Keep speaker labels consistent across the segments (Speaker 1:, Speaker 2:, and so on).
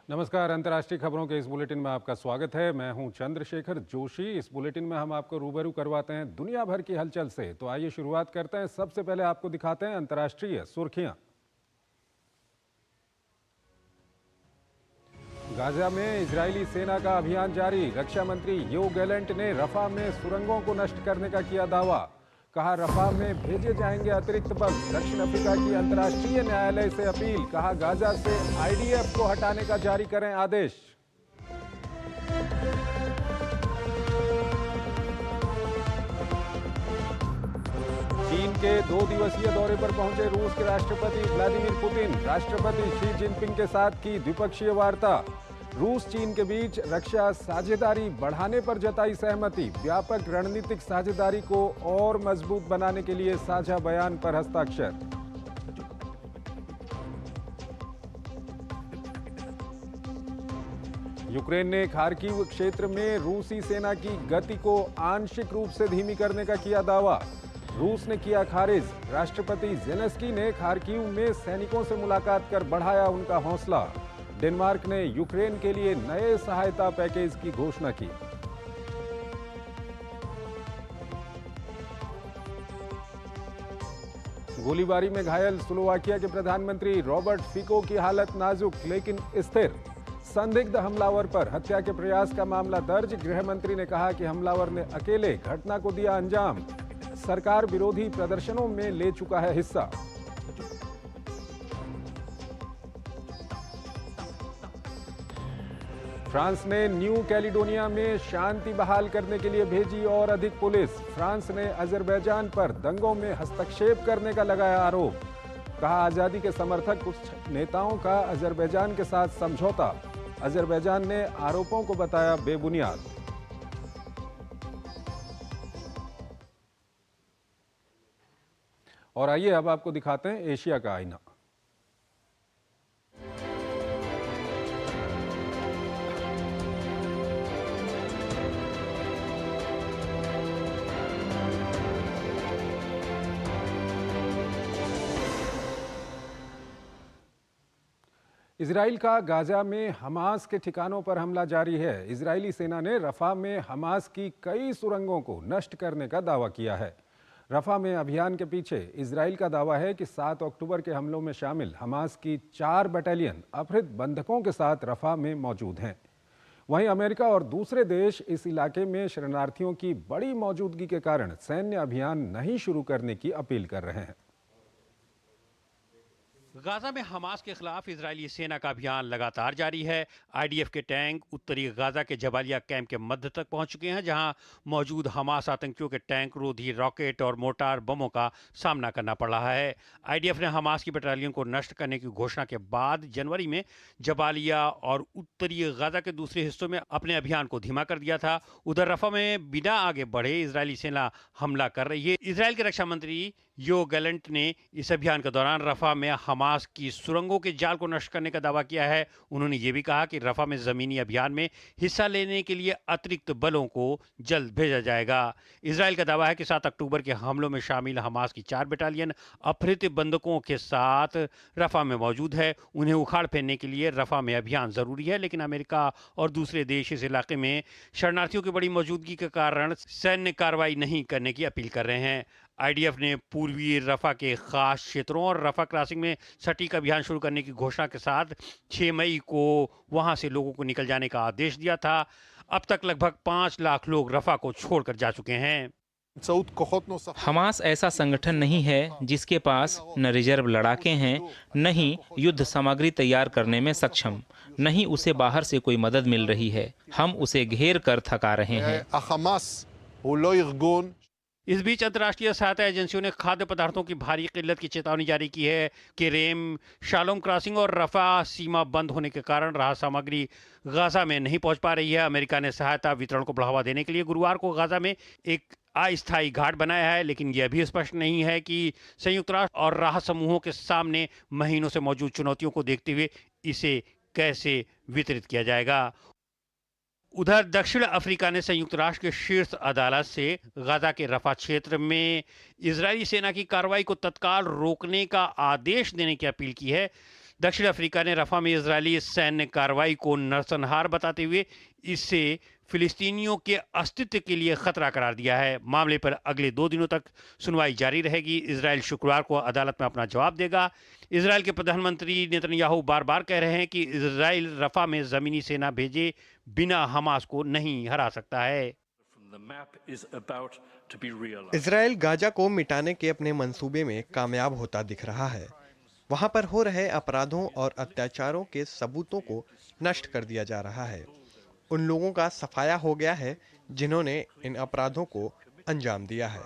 Speaker 1: नमस्कार। अंतर्राष्ट्रीय खबरों के इस बुलेटिन में आपका स्वागत है। मैं हूं चंद्रशेखर जोशी। इस बुलेटिन में हम आपको रूबरू करवाते हैं दुनिया भर की हलचल से। तो आइए शुरुआत करते हैं। सबसे पहले आपको दिखाते हैं अंतर्राष्ट्रीय सुर्खियां। गाजा में इजरायली सेना का अभियान जारी। रक्षा मंत्री योव गैलेंट ने रफा में सुरंगों को नष्ट करने का किया दावा। कहा, रफा में भेजे जाएंगे अतिरिक्त बल। दक्षिण अफ्रीका की अंतर्राष्ट्रीय न्यायालय से अपील। कहा, गाजा से आईडीएफ को हटाने का जारी करें आदेश। चीन के 2 दिवसीय दौरे पर पहुंचे रूस के राष्ट्रपति व्लादिमीर पुतिन। राष्ट्रपति शी जिनपिंग के साथ की द्विपक्षीय वार्ता। रूस चीन के बीच रक्षा साझेदारी बढ़ाने पर जताई सहमति। व्यापक रणनीतिक साझेदारी को और मजबूत बनाने के लिए साझा बयान पर हस्ताक्षर। यूक्रेन ने खार्किव क्षेत्र में रूसी सेना की गति को आंशिक रूप से धीमी करने का किया दावा। रूस ने किया खारिज। राष्ट्रपति जेलेंस्की ने खार्किव में सैनिकों से मुलाकात कर बढ़ाया उनका हौसला। डेनमार्क ने यूक्रेन के लिए नए सहायता पैकेज की घोषणा की। गोलीबारी में घायल स्लोवाकिया के प्रधानमंत्री रॉबर्ट फिको की हालत नाजुक लेकिन स्थिर। संदिग्ध हमलावर पर हत्या के प्रयास का मामला दर्ज। गृह मंत्री ने कहा कि हमलावर ने अकेले घटना को दिया अंजाम। सरकार विरोधी प्रदर्शनों में ले चुका है हिस्सा। फ्रांस ने न्यू कैलिडोनिया में शांति बहाल करने के लिए भेजी और अधिक पुलिस। फ्रांस ने अजरबैजान पर दंगों में हस्तक्षेप करने का लगाया आरोप। कहा, आजादी के समर्थक कुछ नेताओं का अजरबैजान के साथ समझौता। अजरबैजान ने आरोपों को बताया बेबुनियाद। और आइए अब आपको दिखाते हैं एशिया का आईना। इजराइल का गाजा में हमास के ठिकानों पर हमला जारी है। इजरायली सेना ने रफा में हमास की कई सुरंगों को नष्ट करने का दावा किया है। रफा में अभियान के पीछे इजराइल का दावा है कि 7 अक्टूबर के हमलों में शामिल हमास की 4 बटालियन अपहृत बंधकों के साथ रफा में मौजूद हैं। वहीं अमेरिका और दूसरे देश इस इलाके में शरणार्थियों की बड़ी मौजूदगी के कारण सैन्य अभियान नहीं शुरू करने की अपील कर रहे हैं।
Speaker 2: गाजा में हमास के खिलाफ इजरायली सेना का अभियान लगातार जारी है। आईडीएफ के टैंक उत्तरी गाजा के जबालिया कैंप के मध्य तक पहुंच चुके हैं, जहां मौजूद हमास आतंकियों के टैंक रोधी रॉकेट और मोर्टार बमों का सामना करना पड़ रहा है। आईडीएफ ने हमास की बटालियन को नष्ट करने की घोषणा के बाद जनवरी में जबालिया और उत्तरी गाजा के दूसरे हिस्सों में अपने अभियान को धीमा कर दिया था। उधर रफा में बिना आगे बढ़े इजरायली सेना हमला कर रही है। इजरायल के रक्षा मंत्री योव गैलेंट ने इस अभियान के दौरान रफा में हमास की सुरंगों के जाल को नष्ट करने का दावा किया है। उन्होंने ये भी कहा कि रफा में जमीनी अभियान में हिस्सा लेने के लिए अतिरिक्त बलों को जल्द भेजा जाएगा। इजरायल का दावा है कि 7 अक्टूबर के हमलों में शामिल हमास की 4 बटालियन अपहृत बंधकों के साथ रफा में मौजूद है। उन्हें उखाड़ फेंकने के लिए रफा में अभियान जरूरी है, लेकिन अमेरिका और दूसरे देश इस इलाके में शरणार्थियों की बड़ी मौजूदगी के कारण सैन्य कार्रवाई नहीं करने की अपील कर रहे हैं। आईडीएफ ने पूर्वी रफा के खास क्षेत्रों और रफा क्रॉसिंग में सटीक अभियान शुरू करने की घोषणा के साथ 6 मई को वहां से लोगों को निकल जाने का आदेश दिया था। अब तक लगभग 5 लाख लोग रफा को छोड़कर जा चुके हैं।
Speaker 3: हमास ऐसा संगठन नहीं है जिसके पास न रिजर्व लड़ाके हैं, न ही युद्ध सामग्री तैयार करने में सक्षम, न ही उसे बाहर से कोई मदद मिल रही है। हम उसे घेर कर थका रहे हैं।
Speaker 2: इस बीच अंतर्राष्ट्रीय सहायता एजेंसियों ने खाद्य पदार्थों की भारी किल्लत की चेतावनी जारी की है कि रेम, शालोम क्रॉसिंग और रफा सीमा बंद होने के कारण राहत सामग्री गाजा में नहीं पहुंच पा रही है। अमेरिका ने सहायता वितरण को बढ़ावा देने के लिए गुरुवार को गाजा में एक अस्थायी घाट बनाया है, लेकिन यह भी स्पष्ट नहीं है कि संयुक्त राष्ट्र और राहत समूहों के सामने महीनों से मौजूद चुनौतियों को देखते हुए इसे कैसे वितरित किया जाएगा। उधर दक्षिण अफ्रीका ने संयुक्त राष्ट्र के शीर्ष अदालत से गाजा के रफा क्षेत्र में इजरायली सेना की कार्रवाई को तत्काल रोकने का आदेश देने की अपील की है। दक्षिण अफ्रीका ने रफा में इजरायली सैन्य कार्रवाई को नरसंहार बताते हुए इससे फिलिस्तीनियों के अस्तित्व के लिए खतरा करार दिया है। मामले पर अगले 2 दिनों तक सुनवाई जारी रहेगी। इजरायल शुक्रवार को अदालत में अपना जवाब देगा। इजरायल के प्रधानमंत्री नेतन्याहू बार बार कह रहे हैं कि इजरायल रफा में जमीनी सेना भेजे बिना हमास को नहीं हरा सकता है।
Speaker 4: इजरायल गाजा को मिटाने के अपने मंसूबे में कामयाब होता दिख रहा है। वहां पर हो रहे अपराधों और अत्याचारों के सबूतों को नष्ट कर दिया जा रहा है। उन लोगों का सफाया हो गया है जिन्होंने इन अपराधों को अंजाम दिया है।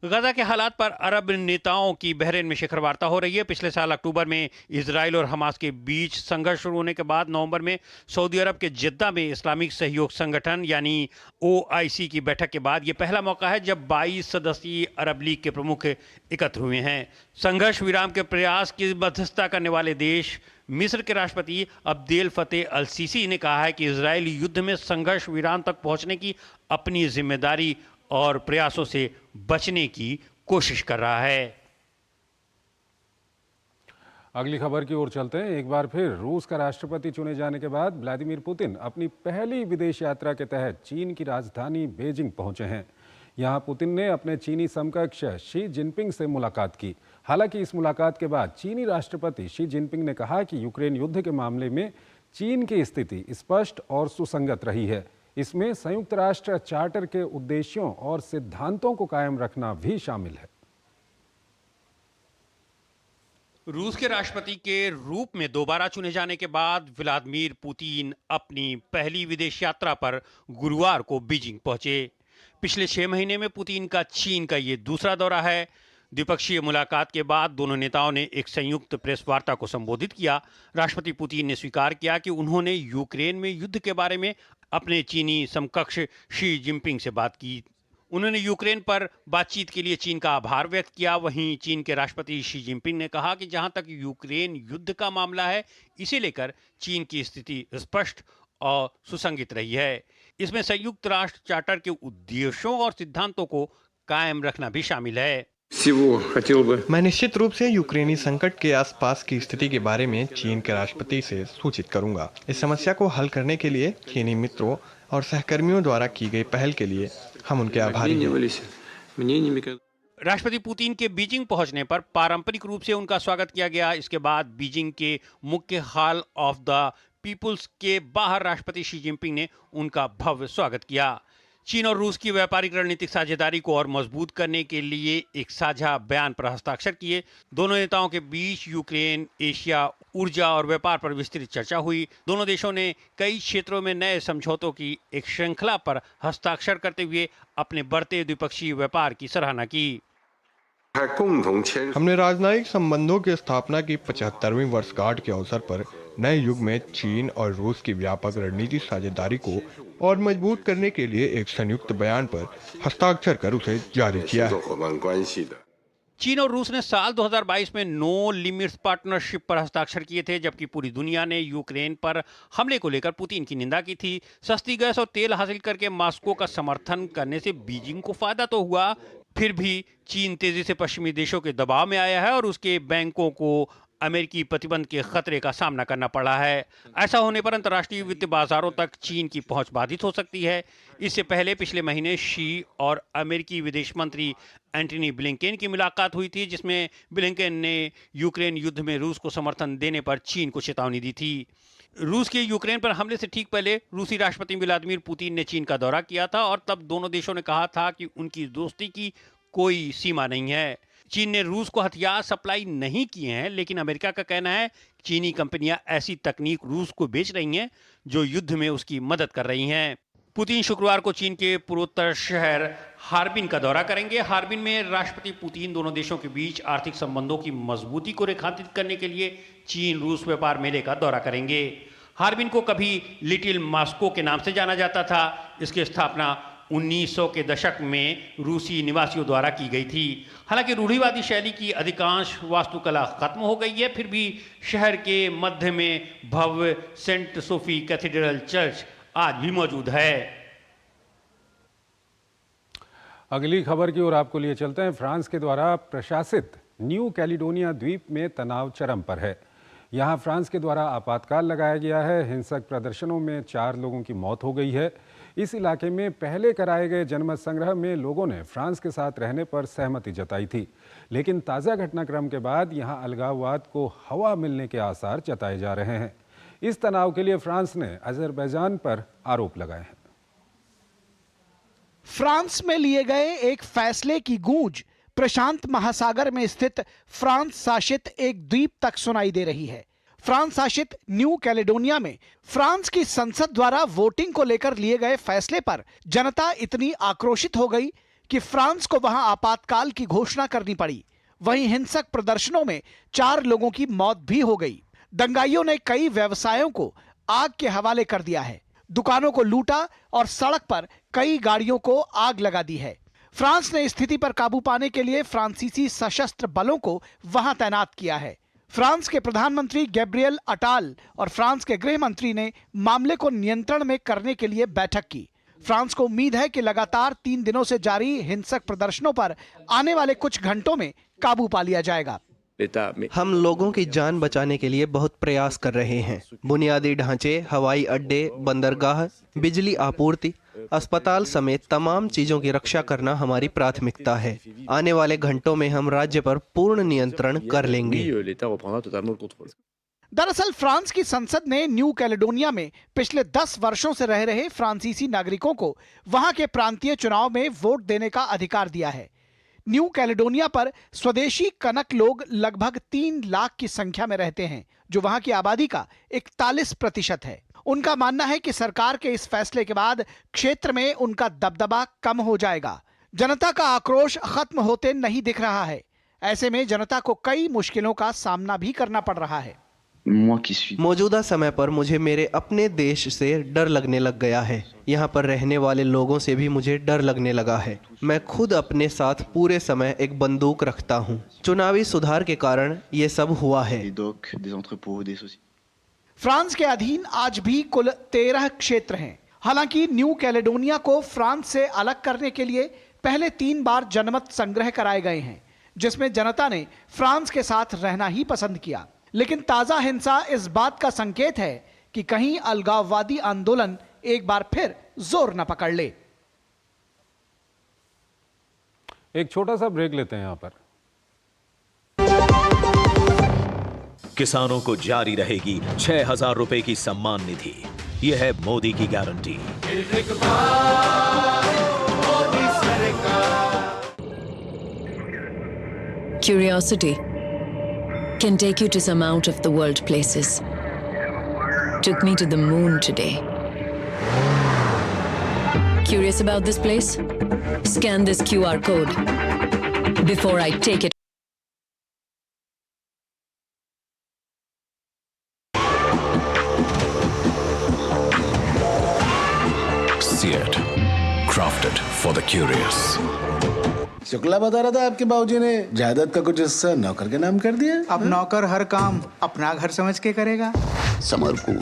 Speaker 2: गाजा के हालात पर अरब नेताओं की बहरीन में शिखर वार्ता हो रही है। पिछले साल अक्टूबर में इजराइल और हमास के बीच संघर्ष शुरू होने के बाद नवंबर में सऊदी अरब के जिद्दा में इस्लामिक सहयोग संगठन यानी OIC की बैठक के बाद ये पहला मौका है जब 22 सदस्यीय अरब लीग के प्रमुख एकत्र हुए हैं। संघर्ष विराम के प्रयास की मध्यस्थता करने वाले देश मिस्र के राष्ट्रपति अब्देल फतेह अल सीसी ने कहा है कि इजराइल युद्ध में संघर्ष विराम तक पहुंचने की अपनी जिम्मेदारी और प्रयासों से बचने की कोशिश कर रहा है।
Speaker 1: अगली खबर की ओर चलते हैं। एक बार फिर रूस का राष्ट्रपति चुने जाने के बाद व्लादिमीर पुतिन अपनी पहली विदेश यात्रा के तहत चीन की राजधानी बीजिंग पहुंचे हैं। यहां पुतिन ने अपने चीनी समकक्ष शी जिनपिंग से मुलाकात की। हालांकि इस मुलाकात के बाद चीनी राष्ट्रपति शी जिनपिंग ने कहा कि यूक्रेन युद्ध के मामले में चीन की स्थिति स्पष्ट और सुसंगत रही है। इसमें संयुक्त राष्ट्र चार्टर के उद्देश्यों और सिद्धांतों को कायम रखना भी शामिल है।
Speaker 2: रूस के राष्ट्रपति के रूप में दोबारा चुने जाने के बाद व्लादिमीर पुतिन अपनी पहली विदेश यात्रा पर गुरुवार को बीजिंग पहुंचे। पिछले 6 महीने में पुतिन का चीन का ये दूसरा दौरा है। द्विपक्षीय मुलाकात के बाद दोनों नेताओं ने एक संयुक्त प्रेस वार्ता को संबोधित किया। राष्ट्रपति पुतिन ने स्वीकार किया कि उन्होंने यूक्रेन में युद्ध के बारे में अपने चीनी समकक्ष शी जिनपिंग से बात की। उन्होंने यूक्रेन पर बातचीत के लिए चीन का आभार व्यक्त किया। वहीं चीन के राष्ट्रपति शी जिनपिंग ने कहा कि जहां तक यूक्रेन युद्ध का मामला है, इसे लेकर चीन की स्थिति स्पष्ट और सुसंगत रही है। इसमें संयुक्त राष्ट्र चार्टर के उद्देश्यों और सिद्धांतों को कायम रखना भी शामिल है।
Speaker 4: मैं निश्चित रूप से यूक्रेनी संकट के आसपास की स्थिति के बारे में चीन के राष्ट्रपति से सूचित करूंगा। इस समस्या को हल करने के लिए चीनी मित्रों और सहकर्मियों द्वारा की गई पहल के लिए हम उनके आभारी हैं।
Speaker 2: राष्ट्रपति पुतिन के बीजिंग पहुंचने पर पारंपरिक रूप से उनका स्वागत किया गया। इसके बाद बीजिंग के मुख्य हॉल ऑफ द पीपुल्स के बाहर राष्ट्रपति शी जिनपिंग ने उनका भव्य स्वागत किया। चीन और रूस की व्यापारिक रणनीतिक साझेदारी को और मजबूत करने के लिए एक साझा बयान पर हस्ताक्षर किए। दोनों नेताओं के बीच यूक्रेन, एशिया, ऊर्जा और व्यापार पर विस्तृत चर्चा हुई। दोनों देशों ने कई क्षेत्रों में नए समझौतों की एक श्रृंखला पर हस्ताक्षर करते हुए अपने बढ़ते द्विपक्षीय व्यापार की सराहना की।
Speaker 4: हमने राजनयिक संबंधों की स्थापना की 75वीं वर्षगांठ के अवसर पर नए युग में चीन और रूस की व्यापक रणनीतिक साझेदारी को और मजबूत करने के लिए एक संयुक्त बयान पर हस्ताक्षर कर उसे जारी किया है।
Speaker 2: चीन और रूस ने साल 2022 में नो लिमिट्स पार्टनरशिप पर हस्ताक्षर किए थे, जबकि पूरी दुनिया ने यूक्रेन पर हमले को लेकर पुतिन की निंदा की थी। सस्ती गैस और तेल हासिल करके मॉस्को का समर्थन करने से बीजिंग को फायदा तो हुआ, फिर भी चीन तेजी से पश्चिमी देशों के दबाव में आया है और उसके बैंकों को अमेरिकी प्रतिबंध के खतरे का सामना करना पड़ा है। ऐसा होने पर अंतर्राष्ट्रीय वित्तीय बाजारों तक चीन की पहुंच बाधित हो सकती है। इससे पहले पिछले महीने शी और अमेरिकी विदेश मंत्री एंटनी ब्लिंकेन की मुलाकात हुई थी, जिसमें ब्लिंकेन ने यूक्रेन युद्ध में रूस को समर्थन देने पर चीन को चेतावनी दी थी। रूस के यूक्रेन पर हमले से ठीक पहले रूसी राष्ट्रपति व्लादिमीर पुतिन ने चीन का दौरा किया था और तब दोनों देशों ने कहा था कि उनकी दोस्ती की कोई सीमा नहीं है। चीन ने रूस को हथियार सप्लाई नहीं किए हैं, लेकिन अमेरिका का कहना है चीनी कंपनियां ऐसी तकनीक रूस को बेच रही हैं जो युद्ध में उसकी मदद कर रही हैं। पुतिन शुक्रवार को चीन के पूर्वोत्तर शहर हार्बिन का दौरा करेंगे। हार्बिन में राष्ट्रपति पुतिन दोनों देशों के बीच आर्थिक संबंधों की मजबूती को रेखांकित करने के लिए चीन रूस व्यापार मेले का दौरा करेंगे। हार्बिन को कभी लिटिल मॉस्को के नाम से जाना जाता था। इसकी स्थापना 1900 के दशक में रूसी निवासियों द्वारा की गई थी। हालांकि रूढ़िवादी शैली की अधिकांश वास्तुकला खत्म हो गई है, फिर भी शहर के मध्य में भव्य सेंट सोफी कैथेड्रल चर्च आज भी मौजूद है।
Speaker 1: अगली खबर की ओर आपको लिए चलते हैं। फ्रांस के द्वारा प्रशासित न्यू कैलिडोनिया द्वीप में तनाव चरम पर है। यहाँ फ्रांस के द्वारा आपातकाल लगाया गया है। हिंसक प्रदर्शनों में 4 लोगों की मौत हो गई है। इस इलाके में पहले कराए गए जनमत संग्रह में लोगों ने फ्रांस के साथ रहने पर सहमति जताई थी, लेकिन ताज़ा घटनाक्रम के बाद यहाँ अलगाववाद को हवा मिलने के आसार जताए जा रहे हैं। इस तनाव के लिए फ्रांस ने अजरबैजान पर आरोप लगाए हैं।
Speaker 5: फ्रांस में लिए गए एक फैसले की गूंज प्रशांत महासागर में स्थित फ्रांस शासित एक द्वीप तक सुनाई दे रही है। फ्रांस शासित न्यू कैलेडोनिया में फ्रांस की संसद द्वारा वोटिंग को लेकर लिए गए फैसले पर जनता इतनी आक्रोशित हो गई कि फ्रांस को वहां आपातकाल की घोषणा करनी पड़ी। वहीं हिंसक प्रदर्शनों में 4 लोगों की मौत भी हो गई। दंगाइयों ने कई व्यवसायों को आग के हवाले कर दिया है, दुकानों को लूटा और सड़क पर कई गाड़ियों को आग लगा दी है। फ्रांस ने स्थिति पर काबू पाने के लिए फ्रांसीसी सशस्त्र बलों को वहां तैनात किया है। फ्रांस के प्रधानमंत्री गैब्रियल अटाल और फ्रांस के गृह मंत्री ने मामले को नियंत्रण में करने के लिए बैठक की। फ्रांस को उम्मीद है कि लगातार 3 दिनों से जारी हिंसक प्रदर्शनों पर आने वाले कुछ घंटों में काबू पा लिया जाएगा।
Speaker 4: हम लोगों की जान बचाने के लिए बहुत प्रयास कर रहे हैं। बुनियादी ढांचे, हवाई अड्डे, बंदरगाह, बिजली आपूर्ति, अस्पताल समेत तमाम चीजों की रक्षा करना हमारी प्राथमिकता है। आने वाले घंटों में हम राज्य पर पूर्ण नियंत्रण कर लेंगे।
Speaker 5: दरअसल फ्रांस की संसद ने न्यू कैलेडोनिया में पिछले 10 वर्षों से रह रहे फ्रांसीसी नागरिकों को वहां के प्रांतीय चुनाव में वोट देने का अधिकार दिया है। न्यू कैलेडोनिया पर स्वदेशी कनक लोग लगभग 3 लाख की संख्या में रहते हैं, जो वहां की आबादी का 41% है। उनका मानना है कि सरकार के इस फैसले के बाद क्षेत्र में उनका दबदबा कम हो जाएगा। जनता का आक्रोश खत्म होते नहीं दिख रहा है। ऐसे में जनता को कई मुश्किलों का सामना भी करना पड़ रहा है।
Speaker 4: मौजूदा समय पर मुझे मेरे अपने देश से डर लगने लग गया है। यहाँ पर रहने वाले लोगों से भी मुझे डर लगने लगा है। मैं खुद अपने साथ पूरे समय एक बंदूक रखता हूँ। चुनावी सुधार के कारण ये सब हुआ है।
Speaker 5: फ्रांस के अधीन आज भी कुल 13 क्षेत्र हैं। हालांकि न्यू कैलेडोनिया को फ्रांस से अलग करने के लिए पहले 3 बार जनमत संग्रह कराए गए हैं, जिसमें जनता ने फ्रांस के साथ रहना ही पसंद किया। लेकिन ताजा हिंसा इस बात का संकेत है कि कहीं अलगाववादी आंदोलन एक बार फिर जोर न पकड़ ले।
Speaker 1: एक छोटा सा ब्रेक लेते हैं यहाँ पर।
Speaker 6: किसानों को जारी रहेगी 6,000 रुपए की सम्मान निधि। यह है मोदी की guarantee.
Speaker 7: Curiosity can take you to some out of the world places. Took me to the moon today. Curious about this place? Scan this QR code before I take it.
Speaker 8: Seat, crafted for the curious.
Speaker 9: Shukla बता रहा था आपके बाबूजी ने जायदाद का कुछ हिस्सा नौकर के नाम कर दिया।
Speaker 10: अब नौकर हर काम अपना घर समझ के करेगा।
Speaker 8: समरकूल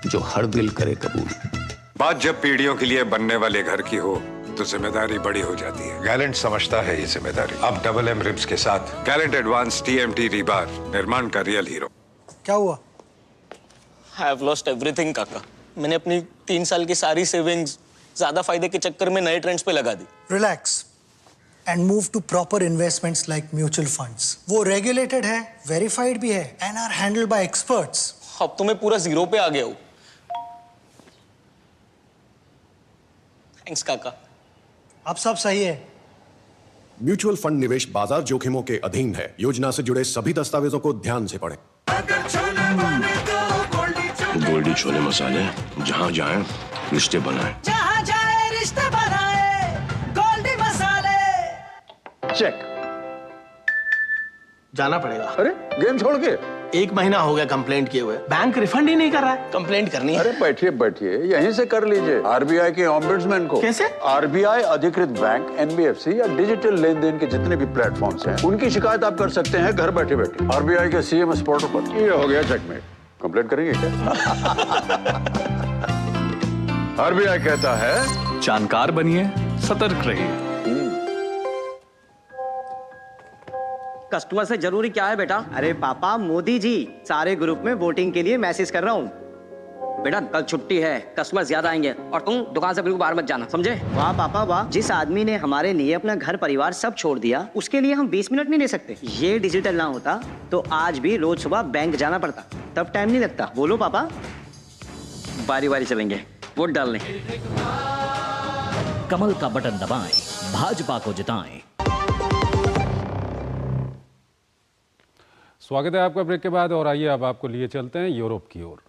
Speaker 8: जो हर दिल करे कबूल।
Speaker 11: बात जब पीढ़ियों के लिए बनने वाले घर की हो तो जिम्मेदारी बड़ी हो जाती है। गैलेंट समझता है ये जिम्मेदारी। अब डबल एम रिब्स के साथ गैलेंट एडवांस TMT रीबार, निर्माण का रियल हीरो।
Speaker 10: क्या हुआ?
Speaker 12: I have lost everything काका। मैंने अपनी 3 साल की सारी सेविंग्स ज्यादा फायदे के चक्कर में नए ट्रेंड्स पे लगा दी।
Speaker 10: Relax and move to proper investments like mutual funds. वो regulated है, verified भी है and are handled by experts.
Speaker 12: अब तो मैं पूरा 0 पे आ गया हूँ। Thanks काका।
Speaker 10: अब सब सही है।
Speaker 8: म्यूचुअल फंड निवेश बाजार जोखिमों के अधीन है। योजना से जुड़े सभी दस्तावेजों को ध्यान से पढ़ें।
Speaker 13: गोल्डी छोले मसाले, जहाँ जाएं रिश्ते बनाएं।
Speaker 14: जहाँ जाए रिश्ते बनाए, गोल्डी मसाले।
Speaker 9: चेक।
Speaker 10: जाना पड़ेगा।
Speaker 9: अरे गेम छोड़ के
Speaker 10: 1 महीना हो गया कंप्लेंट किए हुए, बैंक रिफंड ही नहीं कर रहा है।
Speaker 12: कंप्लेंट करनी है।
Speaker 9: अरे बैठिए बैठिए, यहीं से कर लीजिए RBI के ऑम्बुड्समैन को।
Speaker 10: कैसे?
Speaker 9: RBI अधिकृत बैंक, NBFC या डिजिटल लेन देन के जितने भी प्लेटफॉर्म्स हैं, उनकी शिकायत आप कर सकते हैं घर बैठे बैठे। RBI के CMS पोर्टल पर। ये हो गया चेकमेट। कंप्लेंट करेंगे क्या? RBI कहता है
Speaker 15: जानकार बनिए, सतर्क रहिए। कस्टमर से जरूरी क्या है बेटा? अरे पापा, मोदी जी सारे ग्रुप में वोटिंग के लिए मैसेज कर रहा हूँ। बेटा कल छुट्टी है, कस्टमर ज्यादा आएंगे और तुम दुकान से बिल्कुल बाहर मत जाना, समझे? वाह पापा वाह, जिस आदमी ने हमारे लिए अपना घर परिवार सब छोड़ दिया, उसके लिए हम 20 मिनट नहीं ले सकते। ये डिजिटल ना होता तो आज भी रोज सुबह बैंक जाना पड़ता, तब टाइम नहीं लगता। बोलो पापा। बारी बारी चलेंगे, वोट डालने।
Speaker 16: कमल का बटन दबाएं, भाजपा को जिताएं।
Speaker 1: स्वागत है आपका ब्रेक के बाद और आइए अब आपको लिए चलते हैं यूरोप की ओर।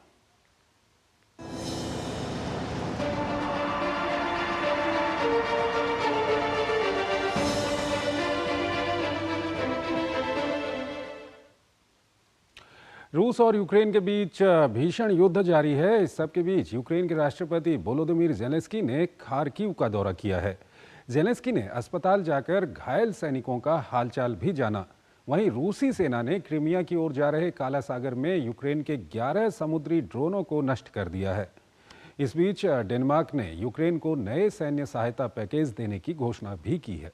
Speaker 1: रूस और यूक्रेन के बीच भीषण युद्ध जारी है। इस सब के बीच यूक्रेन के राष्ट्रपति वोलोदिमीर ज़ेलेंस्की ने खार्किव का दौरा किया है। ज़ेलेंस्की ने अस्पताल जाकर घायल सैनिकों का हालचाल भी जाना। वहीं रूसी सेना ने क्रीमिया की ओर जा रहे काला सागर में यूक्रेन के 11 समुद्री ड्रोनों को नष्ट कर दिया है। इस बीच डेनमार्क ने यूक्रेन को नए सैन्य सहायता पैकेज देने की घोषणा भी की है।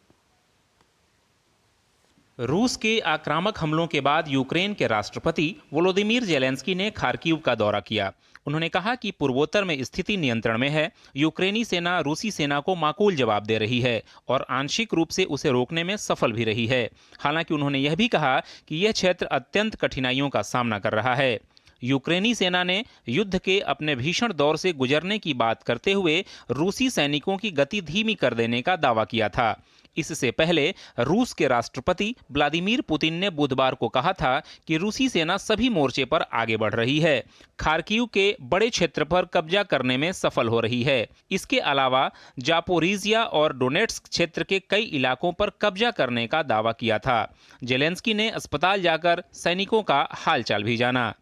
Speaker 3: रूस के आक्रामक हमलों के बाद यूक्रेन के राष्ट्रपति वोलोदिमीर ज़ेलेंस्की ने खार्किव का दौरा किया। उन्होंने कहा कि पूर्वोत्तर में स्थिति नियंत्रण में है। यूक्रेनी सेना रूसी सेना को माकूल जवाब दे रही है और आंशिक रूप से उसे रोकने में सफल भी रही है। हालांकि उन्होंने यह भी कहा कि यह क्षेत्र अत्यंत कठिनाइयों का सामना कर रहा है। यूक्रेनी सेना ने युद्ध के अपने भीषण दौर से गुजरने की बात करते हुए रूसी सैनिकों की गति धीमी कर देने का दावा किया था। इससे पहले रूस के राष्ट्रपति व्लादिमीर पुतिन ने बुधवार को कहा था कि रूसी सेना सभी मोर्चे पर आगे बढ़ रही है, खार्किव के बड़े क्षेत्र पर कब्जा करने में सफल हो रही है। इसके अलावा जापोरिजिया और डोनेट्स्क क्षेत्र के कई इलाकों पर कब्जा करने का दावा किया था। ज़ेलेंस्की ने अस्पताल जाकर सैनिकों का हालचाल भी जाना।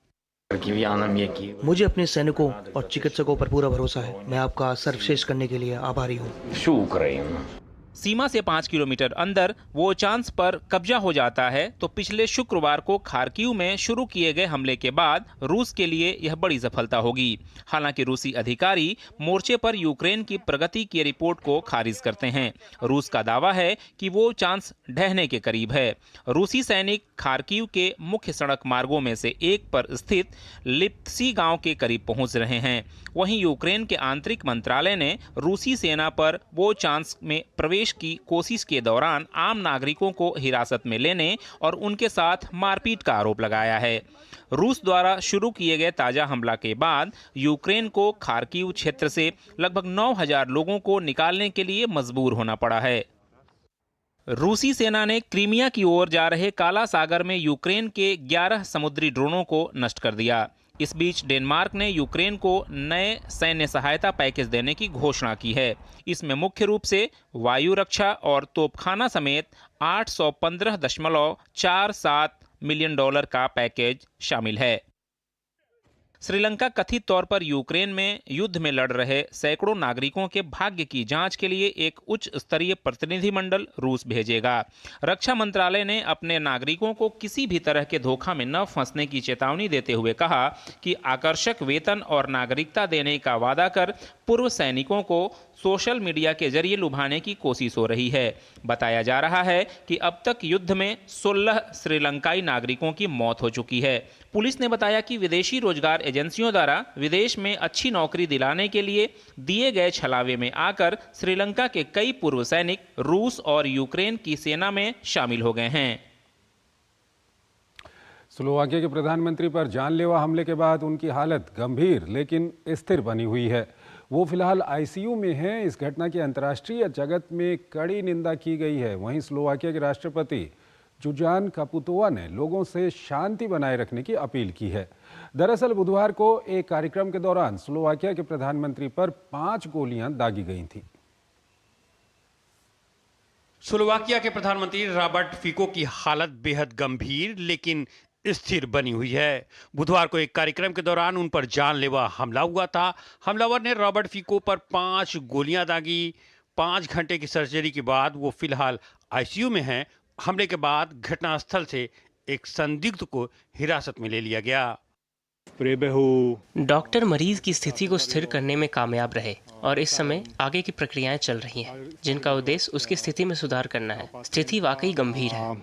Speaker 17: मुझे अपने सैनिकों और चिकित्सकों पर पूरा भरोसा है। मैं आपका सर्वश्रेष्ठ करने के लिए आभारी हूँ।
Speaker 3: सीमा से 5 किलोमीटर अंदर वोचांस पर कब्जा हो जाता है तो पिछले शुक्रवार को खार्किव में शुरू किए गए हमले के बाद रूस के लिए यह बड़ी सफलता होगी। हालांकि रूसी अधिकारी मोर्चे पर यूक्रेन की प्रगति की रिपोर्ट को खारिज करते हैं। रूस का दावा है कि वोचांस ढहने के करीब है। रूसी सैनिक खार्किव के मुख्य सड़क मार्गों में से एक पर स्थित लिप्सी गांव के करीब पहुंच रहे हैं। वहीं यूक्रेन के आंतरिक मंत्रालय ने रूसी सेना पर वोचांस में प्रवेश की कोशिश के दौरान आम नागरिकों को हिरासत में लेने और उनके साथ मारपीट का आरोप लगाया है। रूस द्वारा शुरू किए गए ताजा हमला के बाद यूक्रेन को खार्किव क्षेत्र से लगभग 9,000 लोगों को निकालने के लिए मजबूर होना पड़ा है। रूसी सेना ने क्रीमिया की ओर जा रहे काला सागर में यूक्रेन के 11 समुद्री ड्रोनों को नष्ट कर दिया। इस बीच डेनमार्क ने यूक्रेन को नए सैन्य सहायता पैकेज देने की घोषणा की है। इसमें मुख्य रूप से वायु रक्षा और तोपखाना समेत $815.47 मिलियन का पैकेज शामिल है। श्रीलंका कथित तौर पर यूक्रेन में युद्ध में लड़ रहे सैकड़ों नागरिकों के भाग्य की जांच के लिए एक उच्च स्तरीय प्रतिनिधिमंडल रूस भेजेगा। रक्षा मंत्रालय ने अपने नागरिकों को किसी भी तरह के धोखा में न फंसने की चेतावनी देते हुए कहा कि आकर्षक वेतन और नागरिकता देने का वादा कर पूर्व सैनिकों को सोशल मीडिया के जरिए लुभाने की कोशिश हो रही है। बताया जा रहा है कि अब तक युद्ध में 16 श्रीलंकाई नागरिकों की मौत हो चुकी है। पुलिस ने बताया कि विदेशी रोजगार एजेंसियों द्वारा विदेश में अच्छी नौकरी दिलाने के लिए दिए गए छलावे में आकर श्रीलंका के कई पूर्व सैनिक रूस और यूक्रेन की सेना में शामिल हो गए हैं।
Speaker 1: स्लोवाकिया के प्रधानमंत्री पर जानलेवा हमले के बाद उनकी हालत गंभीर लेकिन स्थिर बनी हुई है। वो फिलहाल आईसीयू में हैं। इस घटना की अंतर्राष्ट्रीय जगत में कड़ी निंदा की गई है। वहीं स्लोवाकिया के राष्ट्रपति जुजान कापुतोवा ने लोगों से शांति बनाए रखने की अपील की है। दरअसल बुधवार को एक कार्यक्रम के दौरान स्लोवाकिया के प्रधानमंत्री पर 5 गोलियां दागी गई थीं।
Speaker 2: स्लोवाकिया के प्रधानमंत्री रॉबर्ट फिको की हालत बेहद गंभीर लेकिन स्थिर बनी हुई है। बुधवार को एक कार्यक्रम के दौरान उन पर जानलेवा हमला हुआ था। हमलावर ने रॉबर्ट फिको पर 5 गोलियां दागी। 5 घंटे की सर्जरी के बाद वो फिलहाल आईसीयू में हैं। हमले के बाद घटनास्थल से एक संदिग्ध को हिरासत में ले लिया गया।
Speaker 18: डॉक्टर मरीज की स्थिति को स्थिर करने में कामयाब रहे और इस समय आगे की प्रक्रियाएं चल रही हैं जिनका उद्देश्य उसकी स्थिति में सुधार करना है। स्थिति वाकई गंभीर है।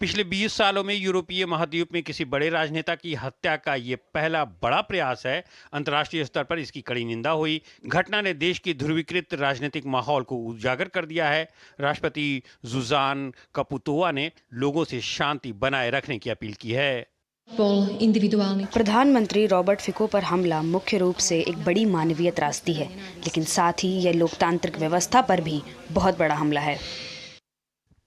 Speaker 2: पिछले 20 सालों में यूरोपीय महाद्वीप में किसी बड़े राजनेता की हत्या का ये पहला बड़ा प्रयास है। अंतर्राष्ट्रीय स्तर पर इसकी कड़ी निंदा हुई। घटना ने देश की ध्रुवीकृत राजनीतिक माहौल को उजागर कर दिया है। राष्ट्रपति जुजान कपुतोवा ने लोगों से शांति बनाए रखने की अपील की है।
Speaker 19: प्रधानमंत्री रॉबर्ट फिको पर हमला मुख्य रूप से एक बड़ी मानवीय त्रासदी है, लेकिन साथ ही यह लोकतांत्रिक व्यवस्था पर भी बहुत बड़ा हमला है।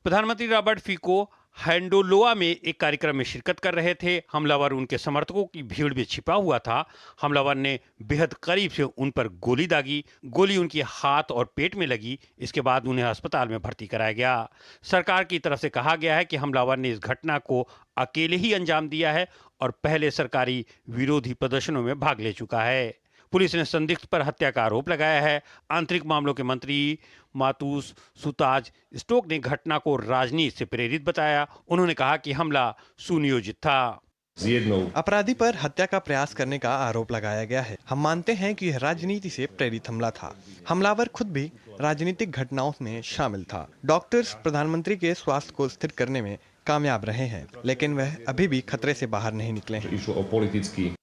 Speaker 2: प्रधानमंत्री रॉबर्ट फिको हैंडोलोआ में एक कार्यक्रम में शिरकत कर रहे थे। हमलावर उनके समर्थकों की भीड़ में छिपा हुआ था। हमलावर ने बेहद करीब से उन पर गोली दागी। गोली उनके हाथ और पेट में लगी। इसके बाद उन्हें अस्पताल में भर्ती कराया गया। सरकार की तरफ से कहा गया है कि हमलावर ने इस घटना को अकेले ही अंजाम दिया है और पहले सरकारी विरोधी प्रदर्शनों में भाग ले चुका है। पुलिस ने संदिग्ध पर हत्या का आरोप लगाया है। आंतरिक मामलों के मंत्री मातूस सुताज स्टोक ने घटना को राजनीति से प्रेरित बताया। उन्होंने कहा कि हमला सुनियोजित था।
Speaker 4: अपराधी पर हत्या का प्रयास करने का आरोप लगाया गया है। हम मानते हैं कि यह राजनीति से प्रेरित हमला था। हमलावर खुद भी राजनीतिक घटनाओं में शामिल था। डॉक्टर्स प्रधानमंत्री के स्वास्थ्य को स्थिर करने में कामयाब रहे हैं, लेकिन वह अभी भी खतरे से बाहर नहीं निकले हैं।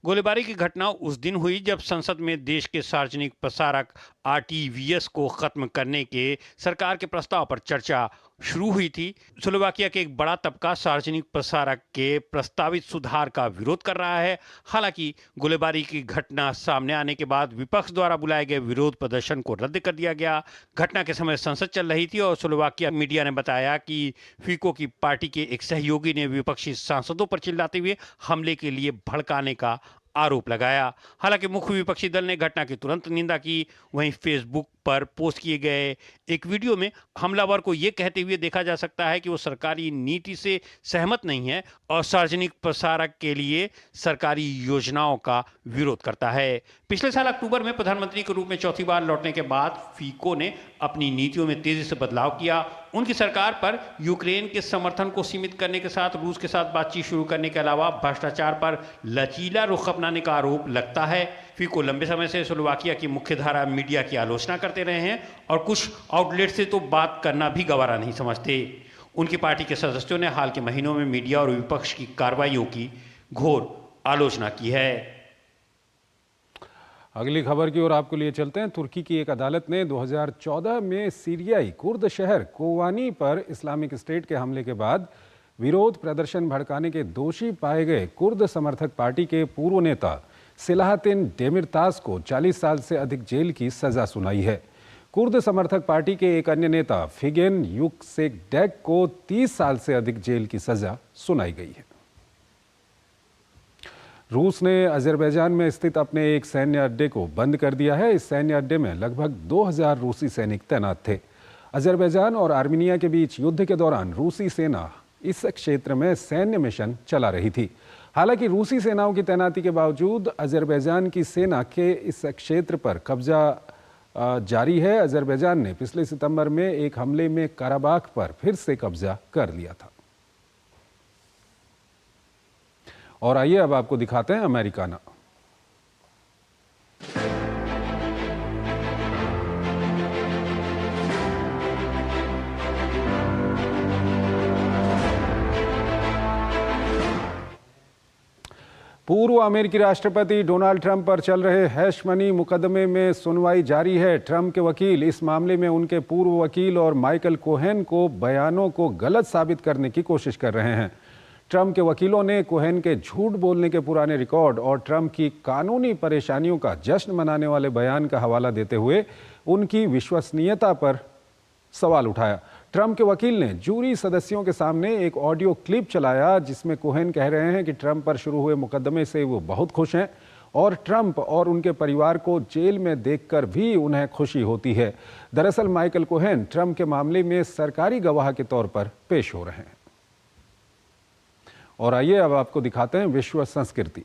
Speaker 2: गोलीबारी की घटना उस दिन हुई जब संसद में देश के सार्वजनिक प्रसारक RTVS को खत्म करने के सरकार के प्रस्ताव पर चर्चा शुरू हुई थी। स्लोवाकिया के एक बड़ा तबका सार्वजनिक प्रसारक के प्रस्तावित सुधार का विरोध कर रहा है। हालांकि गोलीबारी की घटना सामने आने के बाद विपक्ष द्वारा बुलाए गए विरोध प्रदर्शन को रद्द कर दिया गया। घटना के समय संसद चल रही थी और स्लोवाकिया मीडिया ने बताया कि फिको की पार्टी के एक सहयोगी ने विपक्षी सांसदों पर चिल्लाते हुए हमले के लिए भड़काने का आरोप लगाया। हालांकि मुख्य विपक्षी दल ने घटना की तुरंत निंदा की। वहीं फेसबुक पर पोस्ट किए गए एक वीडियो में हमलावर को यह कहते हुए देखा जा सकता है कि वो सरकारी नीति से सहमत नहीं है और सार्वजनिक प्रसारक के लिए सरकारी योजनाओं का विरोध करता है। पिछले साल अक्टूबर में प्रधानमंत्री के रूप में चौथी बार लौटने के बाद फिको ने अपनी नीतियों में तेजी से बदलाव किया। उनकी सरकार पर यूक्रेन के समर्थन को सीमित करने के साथ रूस के साथ बातचीत शुरू करने के अलावा भ्रष्टाचार पर लचीला रुख अपनाने का आरोप लगता है। फिको लंबे समय से स्लोवाकिया की मुख्यधारा मीडिया की आलोचना करते रहे हैं और कुछ आउटलेट से तो बात करना भी गवारा नहीं समझते। उनकी पार्टी के सदस्यों ने हाल के महीनों में मीडिया और विपक्ष की कार्रवाइयों की घोर आलोचना की है।
Speaker 1: अगली खबर की ओर आपको लिए चलते हैं। तुर्की की एक अदालत ने 2014 में सीरियाई कुर्द शहर कोवानी पर इस्लामिक स्टेट के हमले के बाद विरोध प्रदर्शन भड़काने के दोषी पाए गए कुर्द समर्थक पार्टी के पूर्व नेता सिलाहतिन डेमिरतास को 40 साल से अधिक जेल की सजा सुनाई है। कुर्द समर्थक पार्टी के एक अन्य नेता फिगेन युक्सेकडेक को 30 साल से अधिक जेल की सजा सुनाई गई है। रूस ने अजरबैजान में स्थित अपने एक सैन्य अड्डे को बंद कर दिया है। इस सैन्य अड्डे में लगभग 2000 रूसी सैनिक तैनात थे। अजरबैजान और आर्मीनिया के बीच युद्ध के दौरान रूसी सेना इस क्षेत्र में सैन्य मिशन चला रही थी। हालांकि रूसी सेनाओं की तैनाती के बावजूद अजरबैजान की सेना के इस क्षेत्र पर कब्जा जारी है। अजरबैजान ने पिछले सितंबर में एक हमले में कराबाख पर फिर से कब्जा कर लिया था। और आइए अब आपको दिखाते हैं अमेरिकाना। पूर्व अमेरिकी राष्ट्रपति डोनाल्ड ट्रंप पर चल रहे हैश मनी मुकदमे में सुनवाई जारी है। ट्रंप के वकील इस मामले में उनके पूर्व वकील और माइकल कोहेन को बयानों को गलत साबित करने की कोशिश कर रहे हैं। ट्रंप के वकीलों ने कोहेन के झूठ बोलने के पुराने रिकॉर्ड और ट्रंप की कानूनी परेशानियों का जश्न मनाने वाले बयान का हवाला देते हुए उनकी विश्वसनीयता पर सवाल उठाया। ट्रंप के वकील ने जूरी सदस्यों के सामने एक ऑडियो क्लिप चलाया जिसमें कोहेन कह रहे हैं कि ट्रंप पर शुरू हुए मुकदमे से वो बहुत खुश हैं और ट्रंप और उनके परिवार को जेल में देखकर भी उन्हें खुशी होती है। दरअसल माइकल कोहेन ट्रंप के मामले में सरकारी गवाह के तौर पर पेश हो रहे हैं। और आइए अब आपको दिखाते हैं विश्व संस्कृति।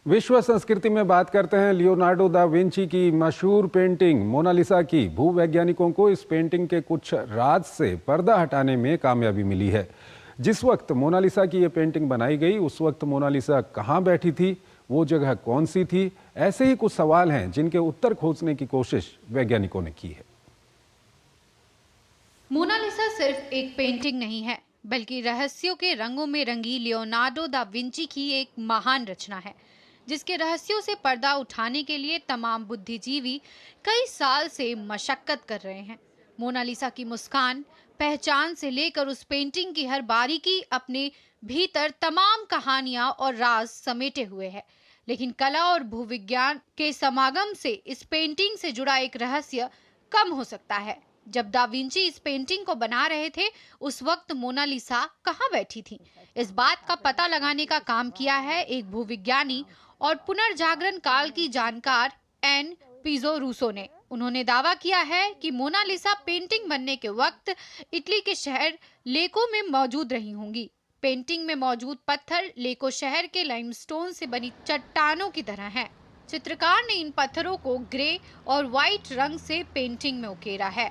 Speaker 1: विश्व संस्कृति में बात करते हैं लियोनार्डो दा विंची की मशहूर पेंटिंग मोनालिसा की। भूवैज्ञानिकों को इस पेंटिंग के कुछ राज से पर्दा हटाने में कामयाबी मिली है। जिस वक्त मोनालिसा की ये पेंटिंग बनाई गई उस वक्त मोनालिसा कहाँ बैठी थी, वो जगह कौन सी थी, ऐसे ही कुछ सवाल हैं जिनके उत्तर खोजने की कोशिश वैज्ञानिकों ने की है।
Speaker 20: मोनालिसा सिर्फ एक पेंटिंग नहीं है, बल्कि रहस्यों के रंगों में रंगी लियोनार्डो दा विंची की एक महान रचना है, जिसके रहस्यों से पर्दा उठाने के लिए तमाम बुद्धिजीवी कई साल से मशक्कत कर रहे हैं। मोनालिसा की मुस्कान, पहचान से लेकर उस पेंटिंग की हर बारीकी अपने भीतर तमाम कहानियां और राज समेटे हुए है। लेकिन कला और भूविज्ञान के समागम से इस पेंटिंग से जुड़ा एक रहस्य कम हो सकता है। जब दा विंची इस पेंटिंग को बना रहे थे, उस वक्त मोनालिसा कहाँ बैठी थी? इस बात का पता लगाने का काम किया है एक भूविज्ञानी और पुनर्जागरण काल की जानकार एन पिज़ो रूसो ने। उन्होंने दावा किया है कि मोनालिसा पेंटिंग बनने के वक्त इटली के शहर लेको में मौजूद रही होंगी। पेंटिंग में मौजूद पत्थर लेको शहर के लाइमस्टोन से बनी चट्टानों की तरह हैं। चित्रकार ने इन पत्थरों को ग्रे और व्हाइट रंग से पेंटिंग में उकेरा है।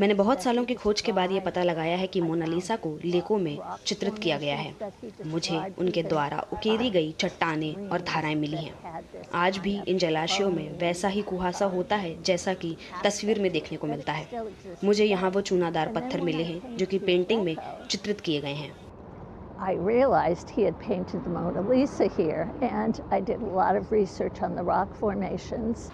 Speaker 19: मैंने बहुत सालों की खोज के बाद ये पता लगाया है कि मोनालिसा को लेको में चित्रित किया गया है। मुझे उनके द्वारा उकेरी गई चट्टानें और धाराएं मिली हैं। आज भी इन जलाशयों में वैसा ही कुहासा होता है जैसा कि तस्वीर में देखने को मिलता है। मुझे यहाँ वो चूनादार पत्थर मिले हैं जो कि पेंटिंग में चित्रित किए गए हैं।
Speaker 21: I realized he had painted the Mona Lisa here, and I did a lot of research on the rock formations.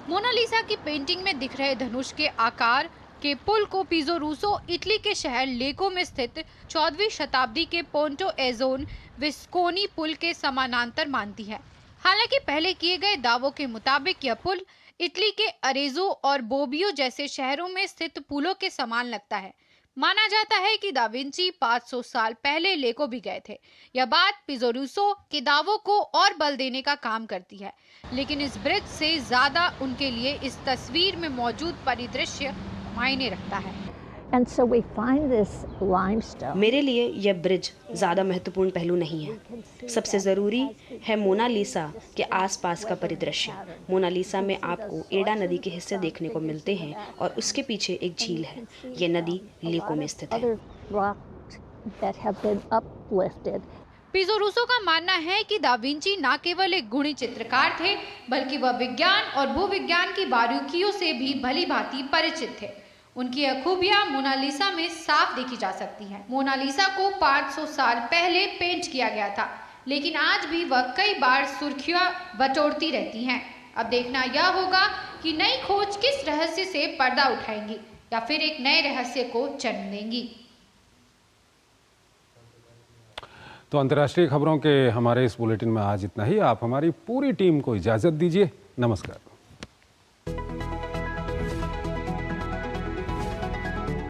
Speaker 20: Mona Lisa की पेंटिंग में दिख रहे धनुष के आकार के पुल को पिज़ो रूसो इटली के शहर लेको में स्थित 14वीं शताब्दी के पोंटो एज़ोन विस्कोनी पुल के समानांतर मानती है। हालांकि पहले किए गए दावों के मुताबिक यह पुल इटली के अरेजो और बोबियो जैसे शहरों में स्थित पुलों के समान लगता है। माना जाता है कि दा विंची 500 साल पहले लेको भी गए थे। यह बात पिज़ो रूसो के दावों को और बल देने का काम करती है, लेकिन इस ब्रिज से ज्यादा उनके लिए इस तस्वीर में मौजूद परिदृश्य मायने रखता है।
Speaker 21: And so we find this limestone.
Speaker 19: मेरे लिए यह ब्रिज ज़्यादा महत्वपूर्ण पहलू नहीं है। सबसे ज़रूरी है मोनालिसा के आसपास का परिदृश्य। मोनालिसा में आपको एडा नदी के हिस्से देखने को मिलते हैं और उसके पीछे एक झील है। ये नदी लेको में स्थित है।
Speaker 20: पिज़ो रूसो का मानना है कि दा विंची न केवल एक गुणी चित्रकार थे, बल्कि वह विज्ञान और भूविज्ञान की बारीकियों से भी भली भांति परिचित थे। उनकी यह खूबियां मोनालिसा में साफ देखी जा सकती हैं। मोनालिसा को 500 साल पहले पेंट किया गया था, लेकिन आज भी वह कई बार सुर्खियां बटोरती रहती हैं। अब देखना यह होगा कि नई खोज किस रहस्य से पर्दा उठाएंगी या फिर एक नए रहस्य को जन्म देंगी।
Speaker 1: तो अंतर्राष्ट्रीय खबरों के हमारे इस बुलेटिन में आज इतना ही। आप हमारी पूरी टीम को इजाजत दीजिए। नमस्कार।